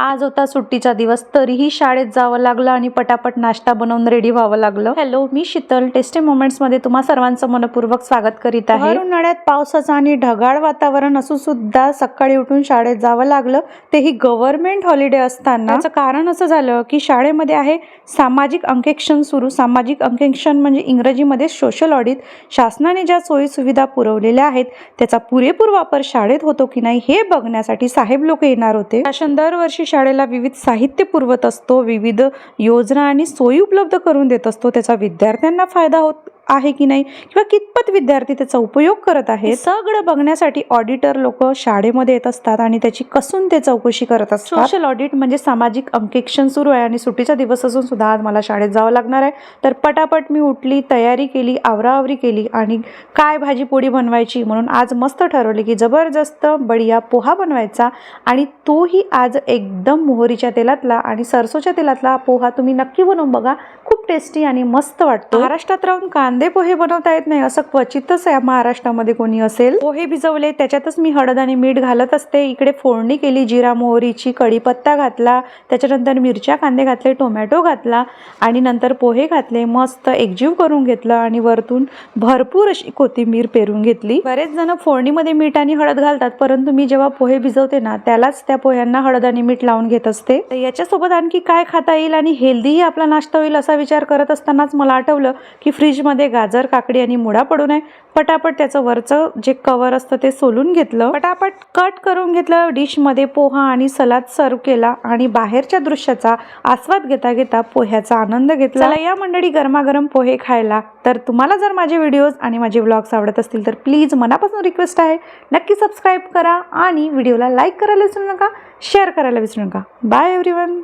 आज होता सुट्टीचा दिवस, तरीही शाळेत जावं लागलं आणि पटापट नाश्ता बनवून रेडी व्हावं लागलं। हॅलो, मी शीतल, टेस्टी मोमेंट्स मध्ये तुम्हा सर्वांचं मनपूर्वक स्वागत करीत आहे। उन्हाळ्यात पावसाचं आणि ढगाळ वातावरण असून सुद्धा सकाळी उठून शाळेत जावं लागलं, तेही गव्हर्नमेंट हॉलिडे असताना। त्याचं कारण असं झालं की शाळेमध्ये आहे सामाजिक अंकेक्षण सुरू। सामाजिक अंकेक्षण म्हणजे इंग्रजीमध्ये सोशल ऑडिट। शासनाने ज्या सोयी सुविधा पुरवलेल्या आहेत त्याचा पुरेपूर वापर शाळेत होतो की नाही हे बघण्यासाठी साहेब लोक येणार होते। शासन दरवर्षी शाळेला विविध साहित्य पुरवत असतो, विविध योजना आणि सोयी उपलब्ध करून देत असतो। त्याचा विद्यार्थ्यांना फायदा होत आहे की नाही किंवा कितपत विद्यार्थी त्याचा उपयोग करत आहेत सगळं बघण्यासाठी ऑडिटर लोक शाळेमध्ये येत असतात आणि त्याची कसून ते चौकशी करत असतात। सोशल ऑडिट म्हणजे सामाजिक अंकेक्षण सुरू आहे आणि सुट्टीचा दिवस असून सुद्धा आज मला शाळेत जावं लागणार आहे। तर पटापट मी उठली, तयारी केली, आवराआवरी केली आणि काय भाजी पोळी बनवायची म्हणून आज मस्त ठरवले की जबरदस्त बढिया पोहा बनवायचा आणि तोही आज एकदम मोहरीच्या तेलातला आणि सरसोच्या तेलातला पोहा। तुम्ही नक्की बनवून बघा, खूप टेस्टी आणि मस्त वाटतो। महाराष्ट्रात राहून कांदे पोहे बनवता येत नाही असं क्वचितच आहे महाराष्ट्रामध्ये कोणी असेल। पोहे भिजवले, त्याच्यातच मी हळद आणि मीठ घालत असते। इकडे फोडणी केली जिरा मोहरीची, कढीपत्ता घातला, त्याच्यानंतर मिरच्या कांदे घातले, टोमॅटो घातला आणि नंतर पोहे घातले, मस्त एकजीव करून घेतलं आणि वरतून भरपूर अशी कोथिंबीर पेरून घेतली। बरेच जण फोडणीमध्ये मीठ आणि हळद घालतात, परंतु मी जेव्हा पोहे भिजवते ना त्यालाच त्या पोह्यांना हळद आणि मीठ लावून घेत असते। तर याच्यासोबत आणखी काय खाता येईल आणि हेल्दीही आपला नाश्ता होईल असा विचार करत असतानाच मला आठवलं की फ्रीजमध्ये गाजर, काकडी आणि मुळा पडून आहे। पटापट त्याचं वरचं जे कवर असतं ते सोलून घेतलं, पटापट कट करून घेतलं, डिशमध्ये पोहा आणि सलाद सर्व केला आणि बाहेरच्या दृश्याचा आस्वाद घेता घेता पोह्याचा आनंद घेतला। चला या मंडळी गरमागरम पोहे खायला। तर तुम्हाला जर माझे व्हिडिओज आणि माझे व्लॉग्स आवडत असतील तर प्लीज मनापासून रिक्वेस्ट आहे, नक्की सबस्क्राईब करा आणि व्हिडिओला लाईक करायला विसरू नका, शेअर करायला विसरू नका। Bye everyone.